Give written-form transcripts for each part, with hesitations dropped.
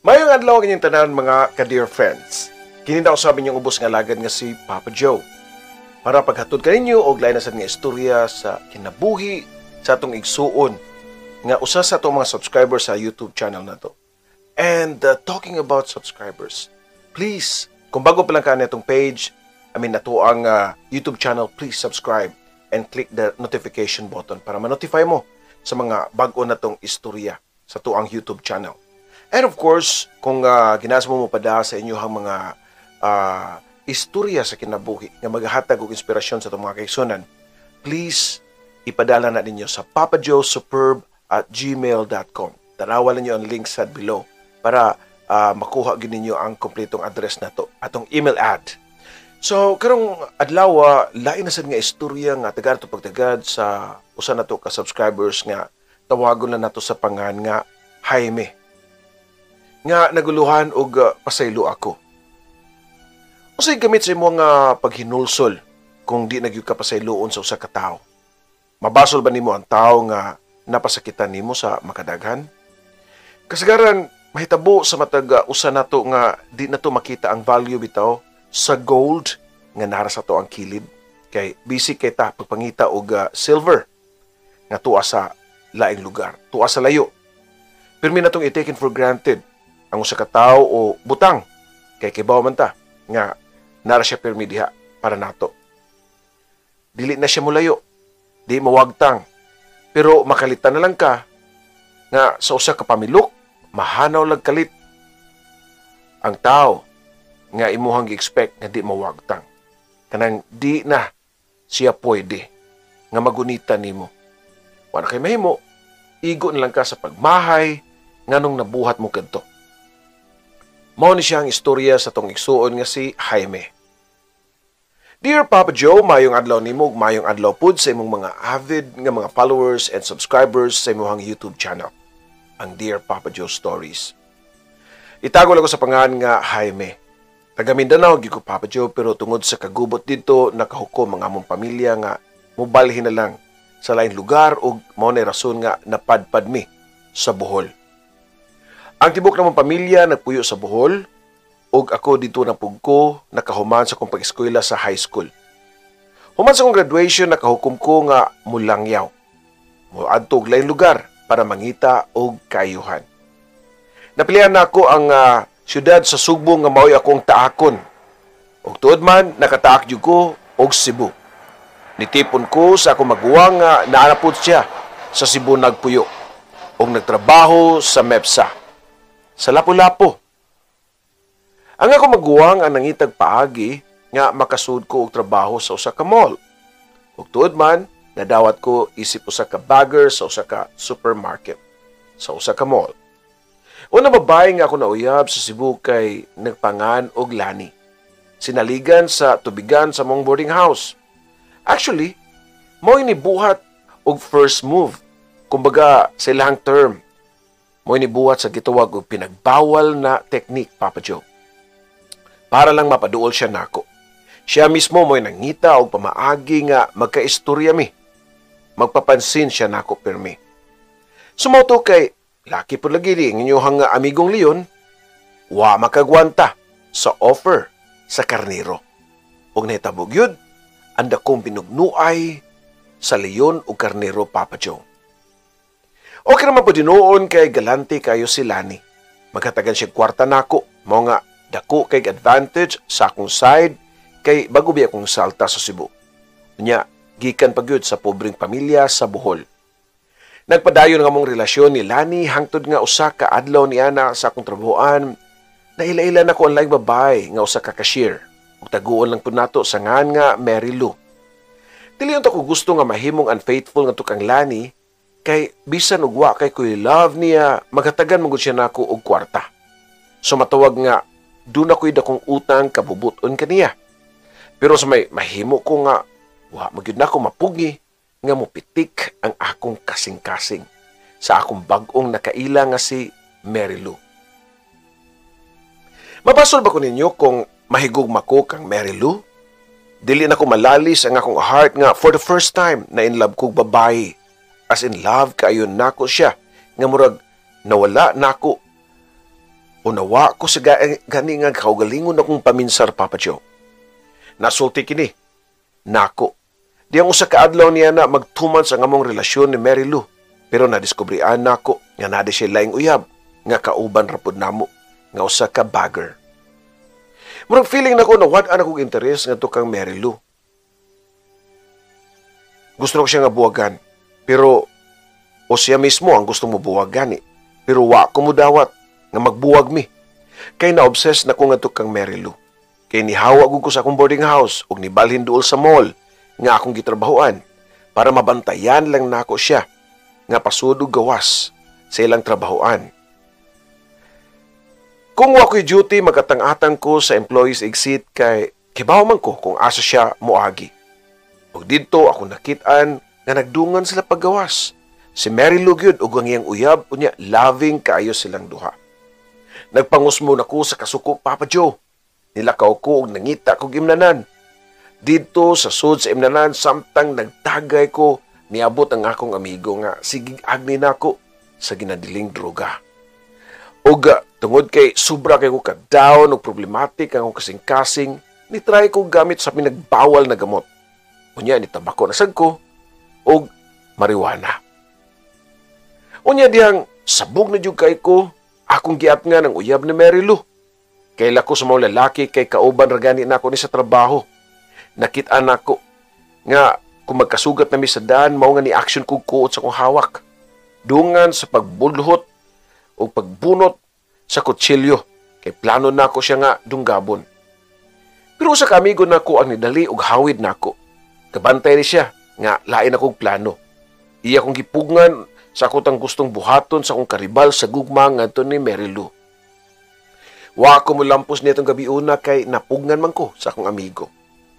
Mayong adlaw kanyang tanan mga ka-dear friends. Kini daw sabi niyong ubos nga lagad nga si Papa Joe. Para paghatod kaninyo og lain na sad nga istorya sa kinabuhi sa atong igsuon nga usa sa atong mga subscribers sa YouTube channel na to. And talking about subscribers, please, kung bago pa lang ka na itong page, nato ang YouTube channel, please subscribe and click the notification button para ma-notify mo sa mga bago na tong istorya sa tuang YouTube channel. And of course, kung ginas mo pada sa inyong mga istorya sa kinabuhi nga maghatag og inspirasyon sa itong mga kaigsunan, please ipadala na ninyo sa papajoesuperb@gmail.com. Tanawan ninyo ang link sa below para makuha gid ninyo ang kompletong address na to, atong email ad. So, karong adlaw, lain na sad nga istorya nga tagad to pagtagad sa usa na to ka subscribers nga tawagon na nato sa pangan nga Jaime. Nga naguluhan og pasaylo ako. Usay gamit sa imo nga paghinulsol kung di nagyud ka pasayloon sa usa ka tawo. Mabasol ba nimo ang tawo nga napasakitan nimo sa makadaghan? Kasagaran mahitabo sa matag usa nato nga di nato makita ang value bitaw sa gold nga nara sa to ang kilid kay bisig kay ta pagpangita og silver nga tuwa sa laing lugar, tuwa sa layo. Pirmi natong i-taken for granted ang usa ka tawo o butang kay kibaw man ta nga nara siya pirmi diha para nato. Dili na siya mulayo, di mawagtang, pero makalitan na lang ka nga sa usa ka pamilok mahanaw lag kalit ang tao nga imuhang gi-expect nga di mawagtang. Kanang di na siya pwede nga magunita nimo. Wala kay mahimo, igo na lang ka sa pagmahay nganong nabuhat mo kadto. Mao ni siya ang istorya sa tong igsuon nga si Jaime. Dear Papa Joe, mayong adlaw nimo ug mayong adlaw pud sa imong mga avid nga mga followers and subscribers sa imong YouTube channel, ang Dear Papa Joe Stories. Itago lang ko sa pangalan nga Jaime. Taga Mindanao gyud ko Papa Joe, pero tungod sa kagubot dito nakahukom ang among pamilya nga mobalhin na lang sa lain lugar ug mao na rason nga napadpad mi sa Bohol. Ang tibok namang pamilya nagpuyo sa Bohol ug ako dito na pugko nakahuman sa kong pag-eskwela sa high school. Human sa kong graduation nakahukom ko nga mulangyaw. Moadto og lain lugar para mangita og kaayuhan. Napilihan na ako ang siyudad sa Sugbo nga mao'y akong taakon. Ug tuod man nakataak jud ko og Cebu. Nitipon ko sa akong maguwang nga naanapod siya sa Cebu nagpuyo ug nagtrabaho sa MEPSA. Sa Lapu-Lapu. Ang ako maguwang ang nangitag paagi nga makasud ko og trabaho sa usa ka mall. Ug tuod man, nadawat ko isip usa ka bagger sa usa ka supermarket sa usa ka mall. Una babae nga ako nauyab sa Cebu kay nagpangan og lani. Sinaligan sa tubigan sa mong boarding house. Actually, mo ini buhat og first move. Kumbaga sa ilang term, mo inibuhat sa gitawag og pinagbawal na technique, Papa Joe. Para lang mapaduol siya nako. Siya mismo mo'y nangita og pamaagi nga magkaistorya mi. Magpapansin siya nako pirmi. Sumoto kay laki po lagi ang inyong amigong Leon, wa makagwanta sa offer sa karnero. Og nahitabog yun, anda kong binugnuay sa Leon o karnero, Papa Joe. Okay naman po dinoon kay galante kayo si Lani. Maghatagan siya kwarta nako, mo nga dako kay advantage sa akong side kay bago biya akong salta sa Cebu. Nya, gikan pagyud sa pobreng pamilya sa Bohol. Nagpadayon nga mong relasyon ni Lani hangtod nga usa ka adlaw ni ana sa akong trabahoan. Naila-ila na ko ang laing babae nga usa ka cashier. Ug taguon lang pud nato sa ngan nga Mary Lou. Dili unta ko gusto nga mahimong unfaithful nga tukang Lani kay bisan og wa kay ko love niya maghatagan man gud siya nako og kwarta. So matawag nga dun ako'y dakong utang kabubuton kaniya. Pero sa may mahimo ko nga wa magyud nako mapugi nga mopitik ang akong kasing-kasing sa akong bag-ong nakaila nga si Mary Lou. Mabasol ba ko ninyo kung mahigugma ko kang Mary Lou? Dili na ko malalis ang akong heart nga for the first time na in love kong babae. As in love, kaayon nako siya. Nga murag nawala nako Unawa ko sa gani nga kaugalingon akong paminsar, Papa Joe. Nasulti kini. Nako. Diyang usa ka adlaw niya na magtuman sa ngamong relasyon ni Mary Lou. Pero nadiskubrian nako nga nadi siya laing uyab nga kauban rapod namo nga usa ka bagger. Murag feeling nako na wad ana kog interes ngadto kang Mary Lou. Gusto ko siya nga buwagan. Pero o siya mismo ang gusto mo buwagan Pero wa ko mo dawat nga magbuwag mi. Kay na-obsess na ko ngadto kang Mary Lou. Kay nihawag ko sa akong boarding house ug nibalhin duol sa mall nga akong gitrabahoan para mabantayan lang nako siya nga pasudog gawas sa ilang trabahoan. Kung wa ko'y duty, magatang-atang ko sa employees exit kay kibaw man ko kung asa siya moagi. Ug didto ako nakitaan nga nagdungan sila paggawas. Si Mary Lou gyud ug ang iyang uyab unya loving kaayo silang duha. Nagpangusmo na ko sa kasuko, Papa Joe. Nilakaw ko ug nangita kog imnanan. Dito sa sud sa imnanan samtang nagtagay ko niabot ang akong amigo nga sigig agni nako sa ginadiling droga. Ug tungod kay sobra kay ko ka-down ug problematic ang akong kasing-kasing, nitry ko gamit sa pinagbawal na gamot. Unya ni tabako na sad ko ug marijuana. Unya dihang sabog na jud kay ko akong giat nga ng uyab ni Mary Lou. Kaila ko sa mga lalaki kay kauban ra gani nako ni sa trabaho. Nakit-an nako nga kung magkasugat na mi sa daan mao nga ni action kog kuot sa akong hawak. Dungan sa pagbulhot o pagbunot sa kutsilyo kay plano nako siya nga dunggabon. Pero sa kamigo nako ang nidali og hawid nako. Kabantay ni siya nga lain akong plano. Iya kong gipugngan sa akong gustong buhaton sa akong karibal sa gugma ngadto ni Mary Lou. Wa ko mo lampos nitong gabi una kay napugngan man ko sa akong amigo.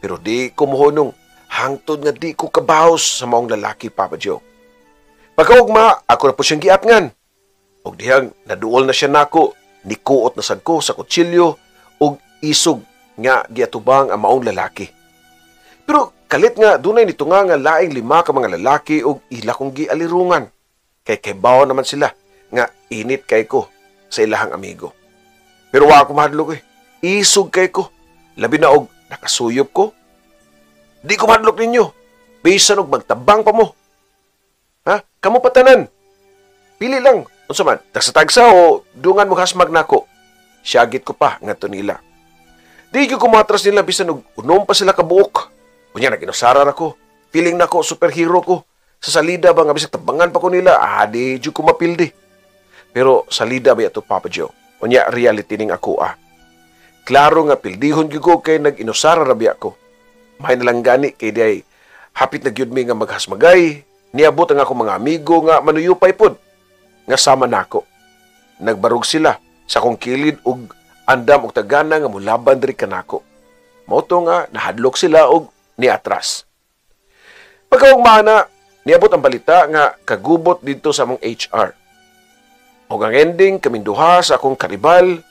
Pero di ko mohonong hangtod nga di ko kabahos sa maong lalaki, Papa Joe. Pagkaugma, ako na po siyang giatngan. Og dihang naduol na siya nako, nikuot na sad ko sa kutsilyo og isog nga giatubang ang maong lalaki. Pero kalit nga dunay nito nga laing 5 ka mga lalaki og ila kong gialirungan. Kay kaybaw naman sila nga init kay ko sa ilahang amigo. Pero wa ako mahadlok Isog kay ko. Labi na og nakasuyop ko. Di ko mahadlok ninyo. Bisan og magtabang pa mo. Ha? Kamu patanan. Pili lang. Unsa man, tagsa-tagsa o dungan mo hasmag nako. Siyagit ko pa ngadto nila. Di ko kumatras nila bisan og unom pa sila kabuok. Unya naginusara nako. Feeling nako superhero ko. Sa salida ba nga bisag tabangan pa ko nila, di jud ko mapildi. Pero salida ba ito, Papa Joe? Unya reality ning ako Klaro nga pildihon gyud ko kay nag-inusara ra biya ko. May nalang gani kay day hapit na gyud mi nga maghasmagay. Niabot ang akong mga amigo nga manuyupay pod nga sama nako. Nagbarog sila sa akong kilid ug andam og tagana nga mulaban diri kanako. Mao to nga nahadlok sila og niatras. Pagkaugmana, niabot ang balita nga kagubot dito sa among HR. O ang ending, kaming duha sa akong karibal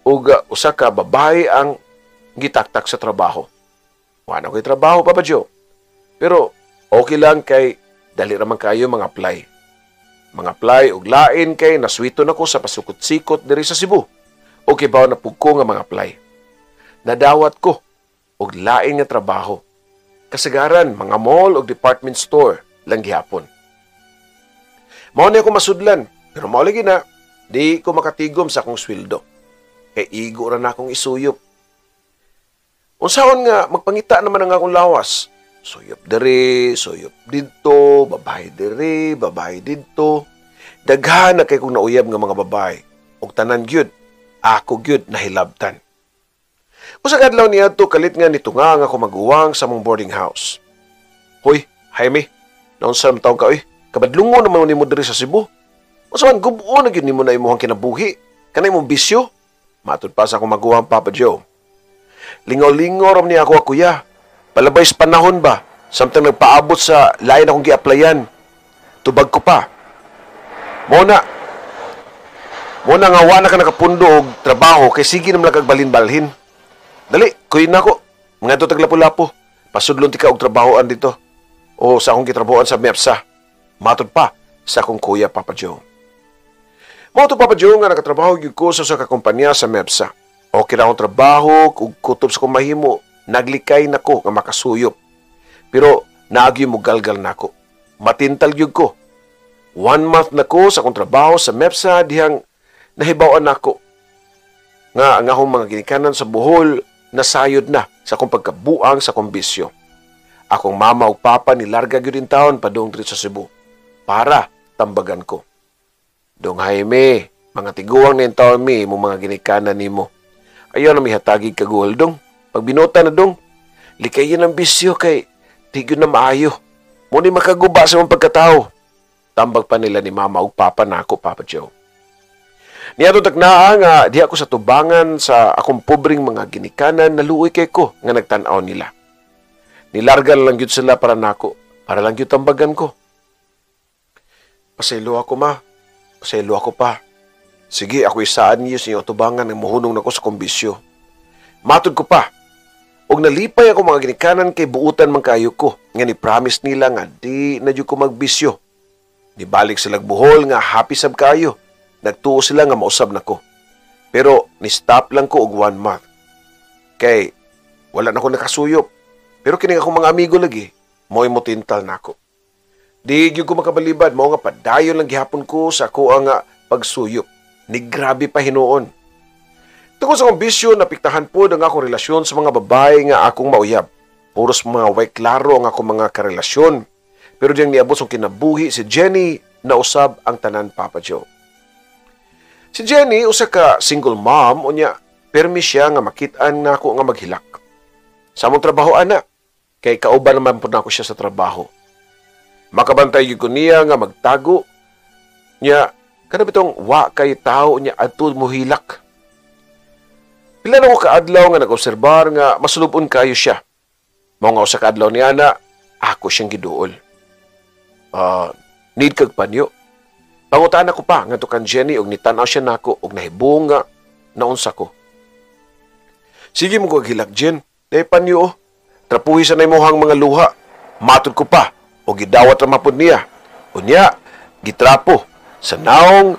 o usa ka babae ang gitaktak sa trabaho. Wala ko'y trabaho, Papa Joe. Pero okay lang kay dali raman kayo mga apply. Mga apply og lain kay naswito na ko sa pasukot-sikot diri sa Cebu. Okay ba na pugko nga mga apply. Nadawat ko og lain nga trabaho. Kasagaran, mga mall o department store lang gihapon. Mao na ako masudlan, pero mao lagi na, di ko makatigom sa akong sweldo. Kay igo ra na akong isuyop. Unsaon nga, magpangita naman ang akong lawas. Suyop diri, suyop dito, babae diri, babae dito. Daghan na kay kong nauyab nga mga babae. Og tanan gyud, ako gyud nahilabtan. Usa ka adlaw niya to kalit nga nitunga nga ako maguwang sa mong boarding house. Hoy, Jaime, naunsa man taong ka, kabadlungo naman ni mo diri sa Cebu. Unsa man gubuo na gyud nimo na imong kinabuhi? Kanay mong bisyo? Matud pa sa akong maguwang, Papa Joe. Lingaw-lingaw ram niya ako, kuya. Palabay sa panahon ba? Samtang nagpaabot sa lain akong gi-applyan. Tubag ko pa. Muna nga wala ka nakapundo og trabaho kay sige naman kagbalin-balhin. Dali, kuyin na ako. Mga ito taglapo-lapo. Pasudlon ti ka og trabahoan dito. O sa akong gitrabahoan sa MEPSA. Matud pa sa akong kuya, Papa Joe. Mao to Papa Joe nga nakatrabaho gyud ko sa kakumpanya sa MEPSA. Okay na akong trabaho, ug kutob sa kong mahimo, naglikay nako nga makasuyop. Pero naagyo mo galgal nako. Matintal gyud ko. 1 month na ko sa akong trabaho sa MEPSA dihang nahibawan nako nga ang akong mga ginikanan sa Bohol nasayod na sa akong pagkabuang sa akong bisyo. Akong mama ug papa nilarga gyud in taon padung diri sa Cebu para tambagan ko. Dong Jaime, mga tiguang na yung taon mi, mo mga ginikanan nimo. Ayaw na mihatagi ka goal, dong. Pag binota na, dong, likayin ang bisyo kay tigyo na maayo. Muna makaguba sa mong pagkatao. Tambag pa nila ni mama ug papa na ako, Papa Joe. Niya to taknaa nga di ako sa tubangan sa akong pobreng mga ginikanan na luoy kay ko nga nagtan-aw nila. Nilargan lang gyud sila para nako, para lang gyud tambagan ko. Pasaylo ako, ma. Pasaylo ako pa. Sige, ako isaan niyo sa inyong tubangan ng muhunong nako sa kumbisyo. Matod ko pa. Og nalipay ako mga ginikanan kay buutan man kayo ko. Nga ni-promise nila nga di na ko magbisyo. Nibalik sila Bohol nga happy sab kayo. Nagtuo sila nga mausab nako. Pero ni-stop lang ko og 1 month. Kay wala na ko nakasuyop. Pero kining akong mga amigo lagi, mo'y motintal nako. Di gyud ko makabalibad, mao nga padayon lang gihapon ko sa ako ang pagsuyop. Ni grabe pa hinuon. Tungkol sa akong bisyo, napiktahan po ang akong relasyon sa mga babae nga akong mauyab. Puros mga way klaro ang akong mga karelasyon. Pero diyang niabot ang kinabuhi si Jenny na usab ang tanan, Papa Joe. Si Jenny, usa ka single mom, unya, permi siya nga makitaan na ako nga maghilak. Sa among trabaho, ana, kay kauban naman po na ako siya sa trabaho. Makabantay ko niya nga magtago. Nya, kada bitong wa kay tao niya adto mo hilak. Pila na ko kaadlaw nga nag-obserbar nga masulubon kayo siya. Mao nga usa ka adlaw niya na ako siyang giduol. Need kag panyo. Pangutaan ako pa nga to kan Jenny og nitanaw siya nako og nahibong nga naunsa ko. Sige mo ko hilak, Jen. Dahil panyo, trapuhi sa na imuhang mga luha. Matod ko pa o gidawat ra mapud niya. Unya, gitrapo sa naong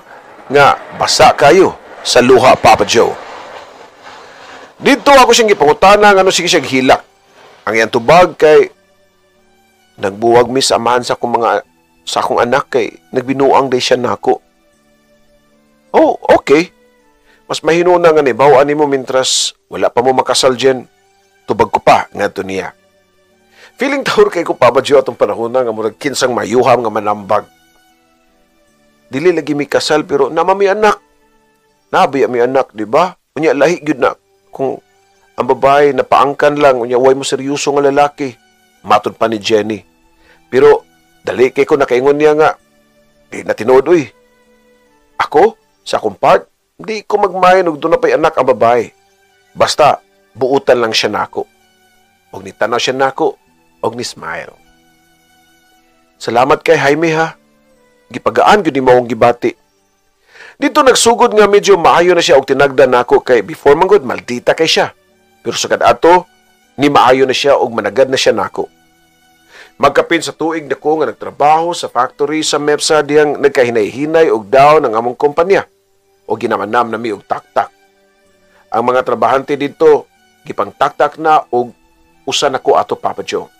nga basa kayo sa luha, Papa Joe. Dito ako siyang gipangutana nga ano sige siya hilak. Ang iyang tubag kay nagbuwag mi sa amahan sa akong anak kay nagbinuang day siya nako. Oh, okay. Mas mahinuna nga ni bawaan nimo mintras wala pa mo makasal Jen. Tubag ko pa ngadto niya. Feeling taur kay ko Papa Joe atong panahon nga murag kinsang mayuham nga manambag. Dili lagi mi kasal pero nama mi anak. Nabi mi anak, di ba? Unya lahi gyud na kung ang babae napaangkan lang unya way mo seryoso nga lalaki. Matud pa ni Jenny. Pero dali kay ko nakaingon niya nga di na tinuod uy. Ako sa akong part, di ko magmayon og doon na pa'y anak ang babae. Basta buutan lang siya nako. Og nitanaw siya nako og ni smile. Salamat kay Jaime ha. Gipagaan gyud nimo akong gibati. Dito nagsugod nga medyo maayo na siya og tinagdan nako kay before man gud maldita kay siya. Pero sa kadato ni maayo na siya og managad na siya nako. Magkapin sa tuig na ko nga nagtrabaho sa factory sa MEPSA diyang nagkahinay-hinay og daw ng among kompanya. O ginamanam na mi og taktak. Ang mga trabahante dito gipang taktak na og usa nako ato Papa Joe.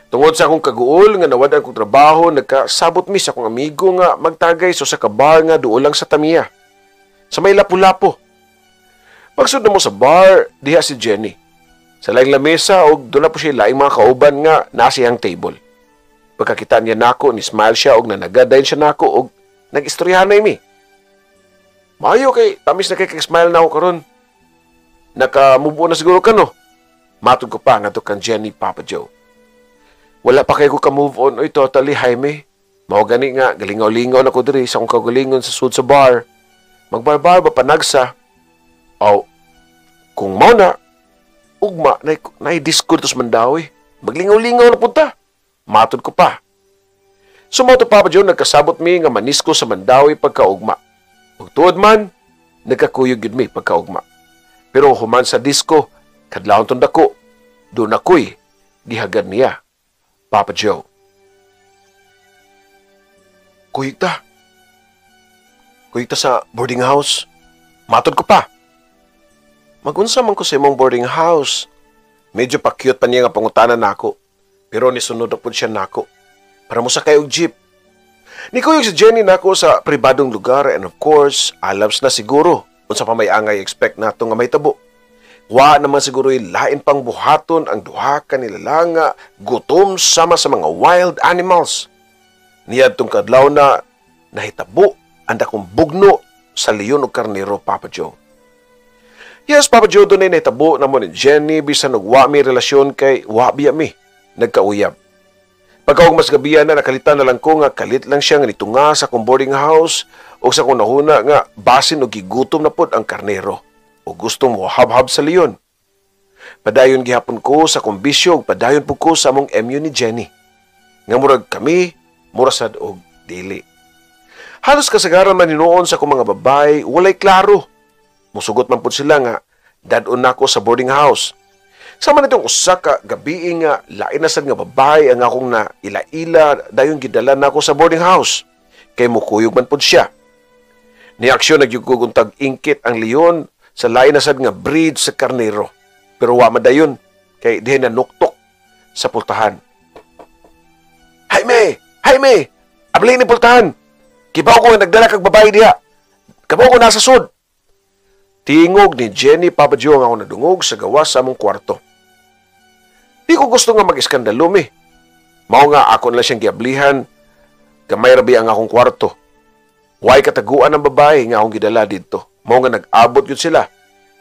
Tungod sa akong kaguol nga nawad akong trabaho, nagkasabot mi sa akong amigo nga magtagay sa ka bar nga duol lang sa Tamiya. Sa may lapu-lapo. Pagsud na mo sa bar, diha si Jenny. Sa laing lamesa og doon na po siya laing mga kauban nga nasiyang table. Pagkakita niya nako, ni smile siya og nanagadayon siya nako og nag-istoryahan na imi. Maayo kay tamis na kay smile na ako karon. Naka-move on na siguro ka no. Matod ko pa nga to kan Jenny, Papa Joe. Wala pa kayo ko ka-move on. Oy, totally, Jaime. Mao gani nga, galingaw-lingaw na ko diri sa akong kagalingon sa sud sa bar. Magbarbar ba panagsa? Aw, kung mao na, ugma, na-diskurtos man daw eh. Maglingaw-lingaw na punta. Matod ko pa. Sumaw to Papa Joe, nagkasabot mi nga manisko sa Mandawi pagkaugma. Ug tuod man, nagkakuyog yun mi pagkaugma. Pero human sa disco, kadlawon tong dako, doon ako'y gihagad niya. Papa Joe. Kuyog ta. Kuyta sa boarding house. Matod ko pa. Magunsa man ko sa imong boarding house. Medyo pa cute pa niya nga pangutanan nako. Pero nisunod na po siya nako. Para mo sa kayo jeep. Ni kuyog si Jenny nako sa pribadong lugar and of course, alabs na siguro unsa pa may angay expect nato nga may tabo. Wa naman siguro lain pang buhaton ang duha ka nila nga gutom sama sa mga wild animals. Niadtong kadlaw na nahitabo ang dakong bugno sa leon o karnero, Papa Joe. Yes, Papa Joe, doon ay nahitabo naman ni Jenny bisan og wa mi relasyon kay wa biya mi nagkauyab. Pagkaog mas gabihan na nakalitan na lang ko nga kalit lang siya nga nitunga sa akong boarding house o sa akong nahuna nga basin og gigutom na pod ang karnero o gustong mo hab-hab sa leon. Padayon gihapon ko sa akong bisyo ug padayon po ko sa among MU ni Jenny. Nga murag kami, murasad og dili. Halos kasagaran man hinuon sa akong mga babay, walay klaro. Musugot man po sila nga dadon nako sa boarding house. Sama nitong usa ka gabi nga lain na sad nga babae ang akong na ila-ila dayon gidala nako sa boarding house. Kay mukuyog man pud siya. Ni aksyon nagyugog untag ingkit ang leon sa lain na sad nga breed sa karnero. Pero wa madayon kay dihay na nuktok sa pultahan. Jaime! Jaime! Abli ni pultahan! Kibaw ko nga nagdala kag babae diha. Kabaw ko nasa sud. Tingog ni Jenny, Papa Joe, nga ako nadungog sa gawas sa among kwarto. Di ko gusto nga mag-iskandalo, mi. Mao nga ako na siyang giablihan, gamay rabi ang akong kwarto. Way kataguan ng babae nga akong gidala dito. Mao nga nag-abot yun sila.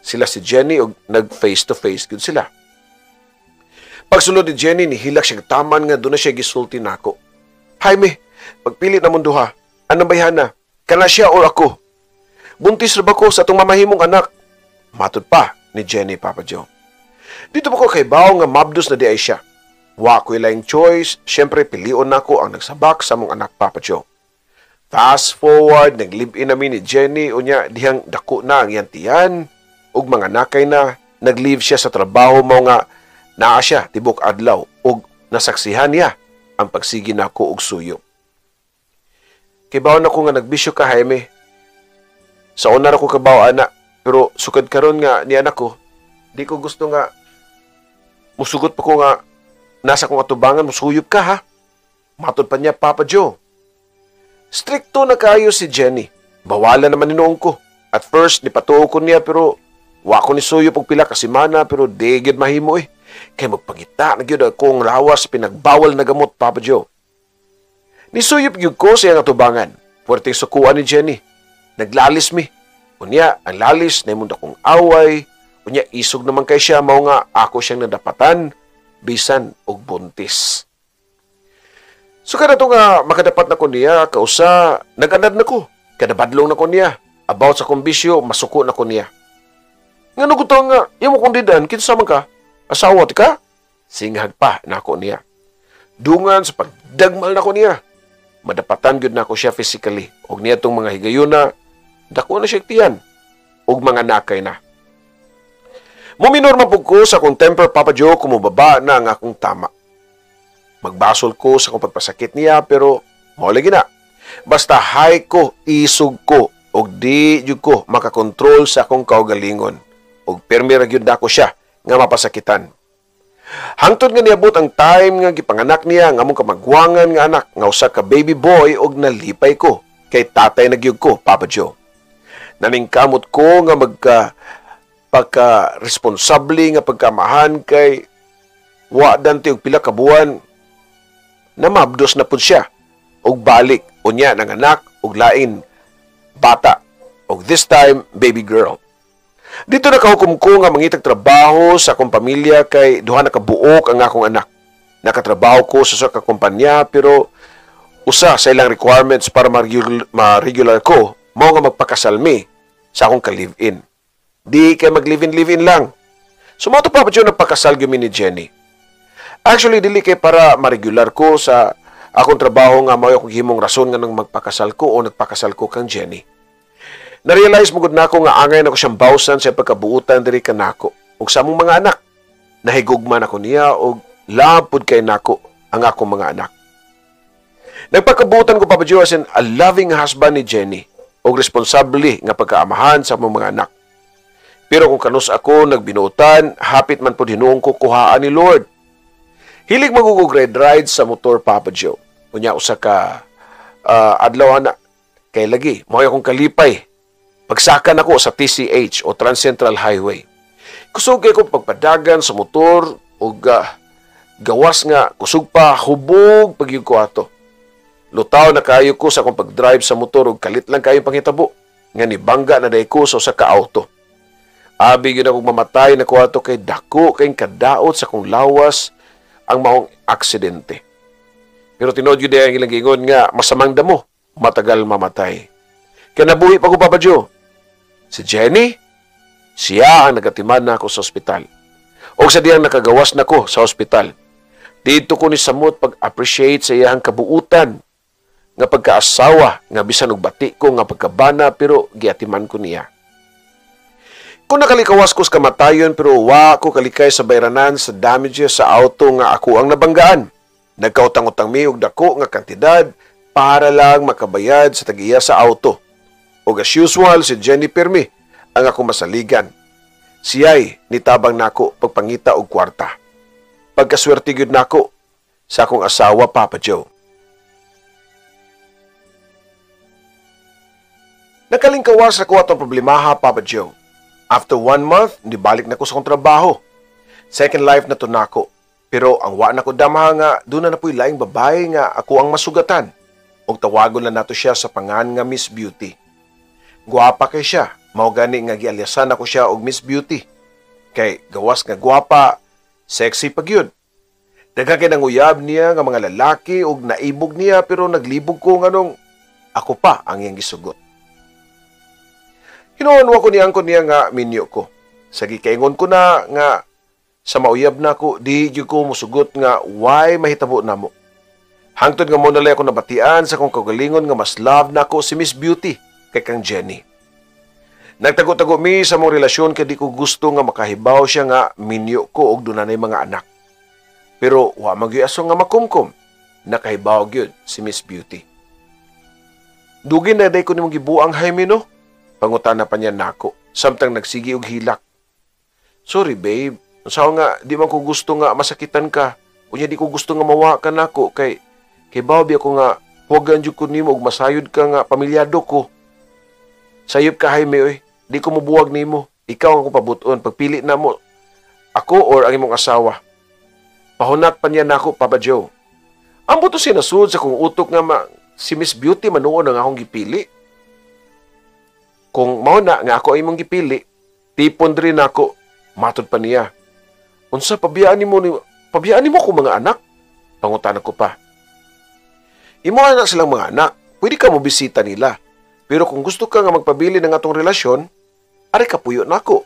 Sila si Jenny og nag-face-to-face yun sila. Pagsulod ni Jenny, nihilak siya taman nga doon na siya gisulti nako. Jaime, pagpilit na mong duha. Anong bayhana? Kana siya o ako? Buntis na ba ko sa itong mamahimong anak? Matod pa ni Jenny, Papa Joe. Dito ba ko kay Bao nga mabdos na di ay siya? Wa ko ilang choice, syempre pilion na ko ang nagsabak sa mong anak, Papa Joe. Fast forward, nag-live-in namin ni Jenny, unya dihang dako na ang yantiyan, ug mga nakay na, nag-leave siya sa trabaho mo nga naa siya tibok adlaw, ug nasaksihan niya ang pagsigi nako og suyo. Kay Bao na ko nga nagbisyo ka, Jaime. Sa una ra ko kabaw ana, pero sukad karon nga ni anak ko, di ko gusto nga musugot pa ko nga nasa kong atubangan, musuyop ka ha. Matod pa niya, Papa Joe. Stricto na kayo si Jenny. Bawalan naman ninuong ko. At first, nipatuo ko niya pero wa ko ni suyop og pila ka semana pero di gyud mahimo eh. Kay magpangita na gyud akong lawas pinagbawal na gamot, Papa Joe. Nisuyop gyud ko sa iyang atubangan. Puwerteng sukuan ni Jenny. Naglalis mi. Unya, ang lalis na imong akong away. Unya, isog naman kay siya, mao nga ako siyang nadapatan, bisan og buntis. So kada to nga makadapat na ko niya, kausa, nag-anad na ko. Kadabadlong na ko niya. About sa kumbisyo, masuko na ko niya. Nga nagutang nga, yung mo kundidan, kinsa man ka? Asawa ti ka? Singhag pa na ko niya. Dungan sa pagdagmal na ko niya. Madapatan gyud na ko siya physically. Og niya tong mga higayuna, dako na siya tiyan. Og mga nakay na. Muminor man pug ko sa akong temper, Papa Joe, kumubaba na ang akong tama. Magbasol ko sa akong pagpasakit niya, pero maulagi na. Basta high ko, isog ko, og di jud ko makakontrol sa akong kaugalingon. Og permi ra gyud nako siya nga mapasakitan. Hangtod nga niabot ang time nga gipanganak niya nga among kamagwangan nga anak nga usa ka baby boy og nalipay ko kay tatay nagyug ko, Papa Joe. Naningkamot ko nga pagka-responsable nga pagkamahan kay wa dante og pila ka buwan namabdos na pud siya og balik unya ng anak og lain bata og this time baby girl. Dito nakahukom ko nga mangitag trabaho sa akong pamilya kay duha na kabuok ang akong anak. Nakatrabaho ko sa usa ka kumpanya pero usa sa ilang requirements para ma-regular ko mao nga magpakasalmi sa akong ka-live-in. Di kay mag-live-in lang. Sumato pa Joe nagpakasal gyud ni Jenny. Actually dili kay para ma-regular ko sa akong trabaho nga mao akong himong rason nga nang magpakasal ko o nagpakasal ko kang Jenny. Na-realize mo gud nako nga angay nako siyang bawsan sa pagkabuutan diri kanako ug sa among mga anak. Nahigugman ako niya og lapod kay nako ang akong mga anak. Nagpakabuutan ko Papa Joe as a loving husband ni Jenny o responsable nga pagkaamahan sa among mga anak. Pero kung kanus ako nagbinutan, hapit man po hinuong ko kuhaan ni Lord. Hilig magugograde ride sa motor, Papa Joe. Unya usa ka adlaw na kay lagi mo akong kalipay. Pagsakan ako sa TCH o Trans Central Highway. Kusog kay ko pagpadagan sa motor o gawas nga kusog pa hubog pagyud ko ato. Lutaw na kayo ko sa akong pagdrive sa motor ug kalit lang kayo panghitabo nga nibangga na day ko sa usa ka auto. Abi gyud akong mamatay na ko ato kay dako kay kadaot sa akong lawas ang maong aksidente. Pero tinod yun ang ilang gingon nga masamang damo, matagal mamatay. Kaya nabuhi pa ko, Papa Joe. Si Jenny, siya ang nagatiman na ako sa ospital. O sa diyang nakagawas na ko sa ospital. Dito ko ni samot pag-appreciate sa iyang kabuutan nga pagkaasawa nga bisan og bati ko nga pagkabana pero giatiman ko niya. Kung nakalikawas ko sa kamatayon pero wa ko kalikay sa bayranan sa damages sa auto nga ako ang nabanggaan. Nagkautang-utang mi og dako nga kantidad para lang makabayad sa tag-iya sa auto. O as usual, si Jenny Permi ang ako masaligan. Siya'y nitabang nako pagpangita og kwarta. Pagkaswerte gyud nako sa akong asawa, Papa Joe. Nakalingkawas ako atong problemaha, Papa Joe. After 1 month, nibalik na ko sa kong trabaho. Second life na to nako. Pero ang wa na ko damha nga, doon na po'y laing babae nga ako ang masugatan. O tawagon na nato siya sa pangan nga Miss Beauty. Guwapa kay siya. Mao gani nga gialyasan ako siya og Miss Beauty. Kay gawas nga guwapa, sexy pagyud. Dagha kay nanguyab niya nga mga lalaki og naibog niya pero naglibog ko nganong ako pa ang iyang gisugot. Hinuon ko niya nga minyo ko. Sa gikaingon ko na nga sa mauyab na ko, di gyud ko musugot nga why mahitabo namo. Hangtod nga mo nalay ako nabatian sa kong kagalingon nga mas love na ko si Miss Beauty kay kang Jenny. Nagtago-tago mi sa mong relasyon kay di ko gusto nga makahibaw siya nga minyo ko og dunay mga anak. Pero wa magyuaso nga makumkum. Nakahibaw gyud si Miss Beauty. Dugin na day ko nimong gibuang Jaime no. Pangutana pa niya nako, samtang nagsigi og hilak. Sorry babe, saw nga di man ko gusto nga masakitan ka. Unya di ko gusto nga mawa ka nako kay babi ako nga huwagan jud ko nimo og masayod ka nga pamilyado ko. Sayop ka Jaime oy, di ko mobuwag nimo. Ikaw ang akong pabuton pagpili na mo. Ako or ang imong asawa. Pahunat pa niya nako, Papa Joe. Ang buto sinasud sa kong utok nga si Miss Beauty manuon ang akong gipili. Kung mao na nga ako imong gipili, tipon rin ako, matod pa niya. Unsa pabiyaan nimo ko mga anak? Pangutana ko pa. Imo anak silang mga anak, pwede ka mo bisita nila. Pero kung gusto ka nga magpabili ng atong relasyon, ari ka puyo nako.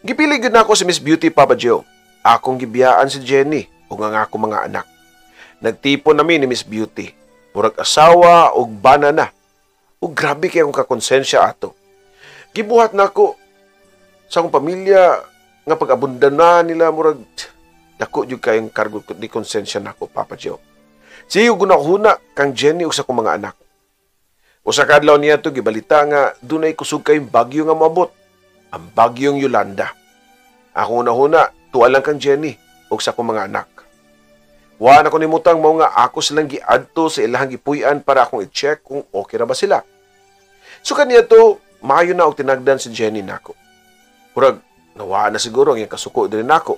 Gipili gyud nako si Miss Beauty, Papa Joe. Akong gibiyaan si Jenny ug ang ako mga anak. Nagtipon nami ni Miss Beauty. Murag asawa ug bana na. O grabe kay akong kakonsensya ato. Gibuhat na ako sa akong pamilya nga pag-abundan na nila murag dako jud kayong kargo di konsensya nako, Papa Joe. Siyo gunahuna kang Jenny ug sa akong mga anak. Usa ka adlaw niya to gibalita nga dunay kusog kayong bagyo nga moabot. Ang bagyong Yolanda. Ako una-huna tuwa lang kang Jenny ug sa akong mga anak. Wa na ko nimutang mao nga ako silang giadto sa ilahang gipuy-an para akong i-check kung okay ra ba sila. So kaniya to, maayo na og tinagdan si Jenny nako. Murag nawa na siguro ang iyang kasuko diri nako.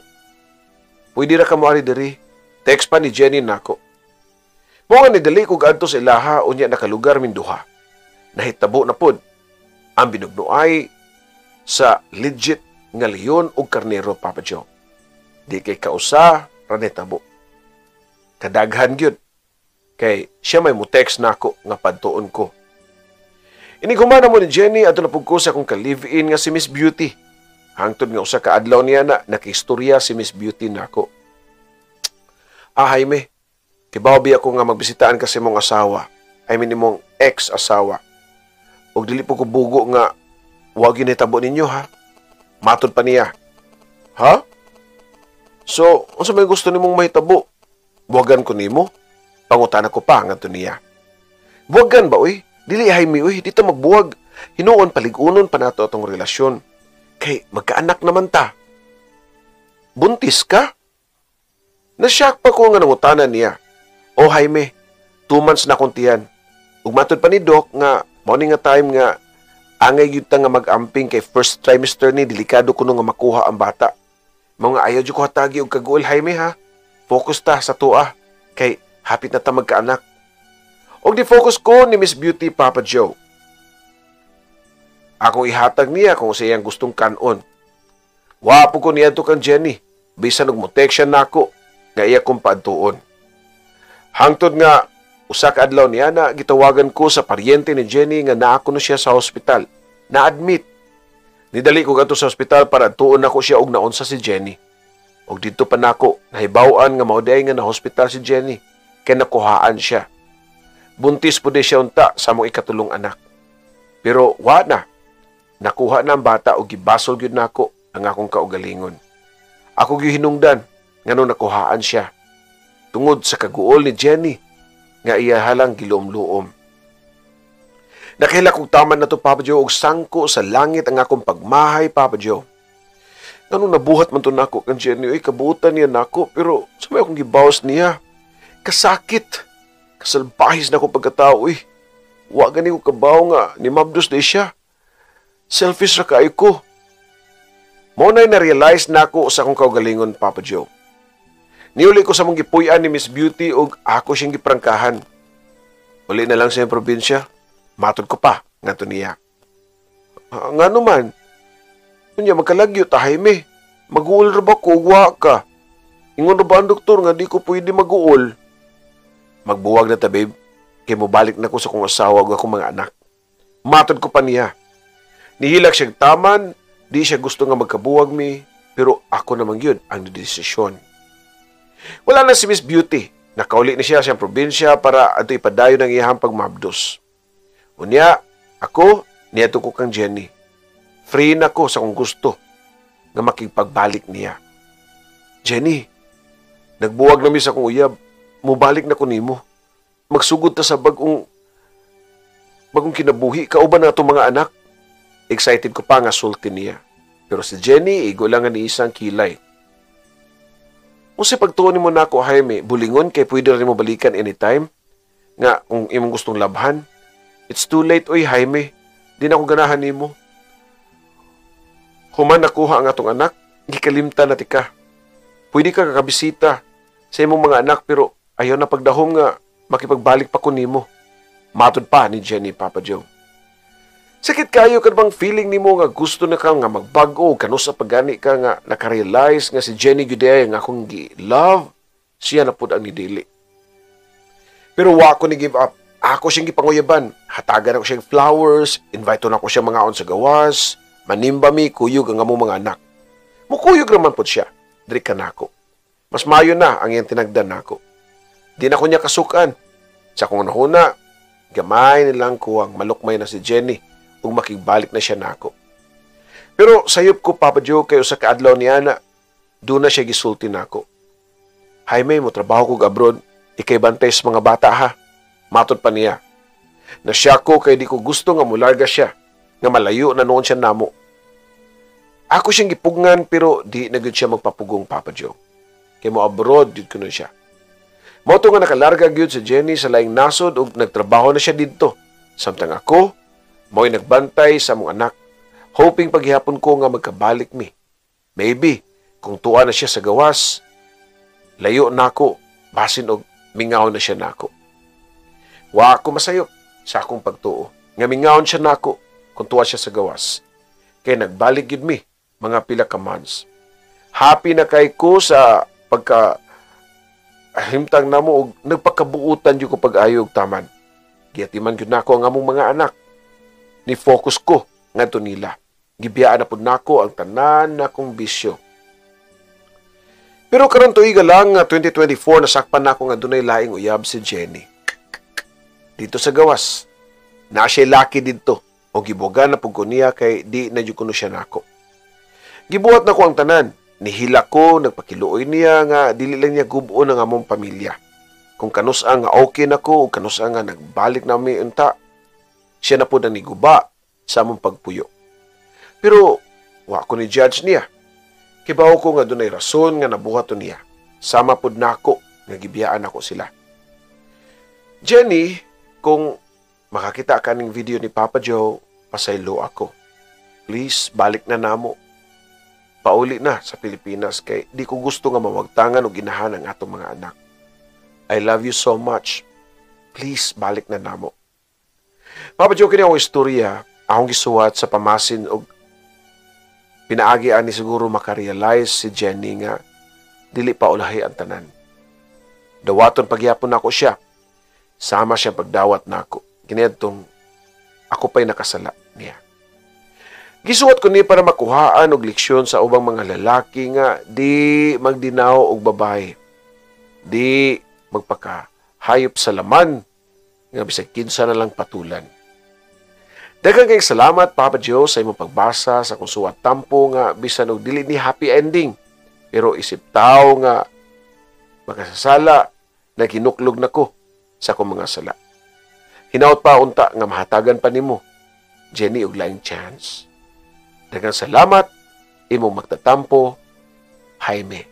Pwede ra ka moari diri. Text pa ni Jenny nako. Mao nga nidali ko adto sa ilaha unya nakalugar min duha. Nahitabo na pod ang binugnoay sa legit nga leon ug karnero, Papa Joe. Di kay kausa ra nahitabo. Kadaghan gyud kay siya may mo-text nako nga padtuon ko. Ini gumana mo ni Jenny adto na pud ko sa akong ka-live-in nga si Miss Beauty. Hangtod nga usa ka adlaw niya na nakistorya si Miss Beauty nako. Jaime, kibaw ako nga magbisitaan kasi mong asawa. I mean imong ex-asawa. Og dili po ko bugo nga wa gyud nitabo ninyo ha. Matod pa niya. Ha? So, unsa may gusto nimong mahitabo? Buwagan ko nimo? Pangutana ko pa ngadto niya. Buwagan ba oy? Dili Jaime, uy, dito magbuwag. Hinuon paligunon pa nato atong relasyon. Kay magkaanak naman ta. Buntis ka? Nasyak pa ko nga nangutanan niya. O Jaime, 2 months na kong tiyan. Ug matod pa ni Doc nga morning nga time nga angay gyud ta nga mag-amping kay first trimester ni delikado kuno nga makuha ang bata. Mga ayaw jud ko hatagi og kaguol Jaime ha. Focus ta sa tuwa kay hapit na ta magkaanak. Og di-focus ko ni Miss Beauty Papa Joe. Akong ihatag niya kung sa iyang gustong kanon. Wapo ko niya to kang Jenny. Bisan og mo-text siya nako nga iya kong paadtuon. Hangtod nga usa ka adlaw niya na gitawagan ko sa paryente ni Jenny nga naa ko na siya sa hospital. Na-admit. Nidali ko gadto sa hospital para adtuon nako siya og naunsa si Jenny. Og dito pa nako nahibaw-an nga mauday nga na hospital si Jenny kay nakuhaan siya. Buntis po di siya unta sa mong ikatulong anak. Pero wa na. Nakuha na ang bata o gibasol gyud nako ang akong kaugalingon. Ako gyud hinungdan ngano nakuhaan siya. Tungod sa kaguol ni Jenny nga iya halang gilom-luom. Nakahila kong taman na to Papa Joe og sangko sa langit ang akong pagmahay Papa Joe. Ngano nabuhat man to nako kan Jenny oy kabuutan niya nako pero sa may akong gibawas niya. Kasakit. Kasalbahis na ko pagkatao oy. Wa gani ko kabaw nga ni mabdos di siya. Selfish ra kaayo ko. Mo na na-realize na ako sa akong kaugalingon, Papa Joe. Niuli ko sa mong gipuy-an ni Miss Beauty og ako siyang giprangkahan. Uli na lang sa probinsya. Matod ko pa, nga to niya. Nga naman, kunya magkalagyo ta, Jaime. Mag-uol ra ba ko, wa ka. Ingon na ba ang doktor nga di ko pwede mag-uol? Magbuwag na ta, babe. Kaya mobalik na ko sa kong asawa o akong mga anak. Matod ko pa niya. Nihilak siyang taman, di siya gusto nga magkabuwag mi, pero ako naman yun ang desisyon. Wala na si Miss Beauty. Nakauli na siya sa probinsya para ato ipadayo ng iyahang pagmabdos. Unya, ako, niyato ko kang Jenny. Free na ko sa kung gusto nga makipagbalik niya. Jenny, nagbuwag na mi sa kong uyab. Mubalik na ko nimo. Magsugod ta sa bagong kinabuhi. Kauban na itong mga anak. Excited ko pa nga sulti niya. Pero si Jenny, igulangan ni isang kilay. Kung sa pagtuon mo na ako, Jaime, bulingon kay pwede rin mo balikan anytime. Nga, kung imong gustong labhan. It's too late, oy, Jaime. Di na ako ganahan ni mo. Human nakuha ang atong anak, gikalimta na tika. Pwede ka kakabisita sa imong mga anak, pero ayaw na pagdahom nga makipagbalik pa ko nimo. Matod pa ni Jenny, Papa Joe. Sakit kayo ka bang feeling nimo nga gusto na ka nga magbago kano sa pagani ka nga nakarealize nga si Jenny Judea nga akong love siya na pud ang nidili. Pero wa ko ni give up. Ako siyang gipanguyaban. Hatagan ako siyang flowers, invite na ako siya mga on sa gawas, manimba mi kuyog ang among mga anak. Mukuyog naman pud siya. Diri ka nako. Mas mayo na ang iyang tinagdan nako. Di na ko niya kasukan. Sa kung nahuna, gamay nilang kuwang malukmay na si Jenny ug makigbalik na siya nako. Pero sayop ko Papa Joe kayo sa kaadlaw niya na doon na siya gisulti nako. Jaime, mo trabaho ko abroad, ikay bantay sa mga bata ha. Matod pa niya. Nasya ko kay di ko gusto nga mularga siya, nga malayo na noon siya namo. Ako siyang gipugngan pero di na gyud siya magpapugong Papa Joe. Kay mo abroad gyud kuno siya. Moto nga nakalarga gyud si Jenny sa laing nasod ug nagtrabaho na siya didto. Samtang ako mo'y nagbantay sa mong anak, hoping paghihapon ko nga magkabalik mi. Maybe, kung tuwa na siya sa gawas, layo na ako, basin og mingaw na siya nako. Wa ako masayop sa akong pagtuo, nga mingawon siya nako kung tuwa siya sa gawas. Kaya nagbalik yun mi, mga pila ka months. Happy na kay ko sa himtang namo og nagpakabuutan yun ko pag-ayog taman. Giyatiman yun nako ang among mga anak. Ni-focus ko ngadto nila. Gibiyaan na pud nako ang tanan nakong bisyo. Pero karon tuiga lang nga 2024 nasakpan nako nga dunay laing uyab si Jenny. Dito sa gawas. Na siya laki didto o gibugan na pud ko niya kay di na jud kuno siya nako. Gibuhat nako ang tanan. Nihila ko nagpakiluoy niya nga dili lang niya gub-on ang among pamilya. Kung kanus-a nga okay nako o kanus-a nga nagbalik na mi unta. Siya na po na niguba sa among pagpuyo. Pero, wa ko ni judge niya. Kibaw ko nga dunay rason nga nabuhat niya. Sama pod nako nga gibiyaan ako sila. Jenny, kung makakita ka ng video ni Papa Joe, pasaylo ako. Please, balik na namo. Pauli na sa Pilipinas kay di ko gusto nga mawagtangan o ginahan ang atong mga anak. I love you so much. Please, balik na namo. Papa Joe, kini akong istorya, akong gisuwat sa pamasin o pinaagi ani siguro makarealize si Jenny nga dili pa ulahi ang tanan. Dawaton pagyapon nako siya. Sama siya pagdawat nako. Kiniadtong ako pa'y nakasala niya. Gisuwat ko ni para makuhaan og leksyon sa ubang mga lalaki nga di magdinaw og babae. Di magpakahayop sa laman nga bisag kinsa na lang patulan. Daghang kayong salamat, Papa Joe, sa imong pagbasa sa kung suwat tampo nga bisan og dili ni happy ending. Pero isip tao nga makasasala na ginuklog nako sa akong mga sala. Hinaut pa unta nga mahatagan pa nimo, Jenny, og laing chance. Daghang salamat, imong magtatampo, Jaime.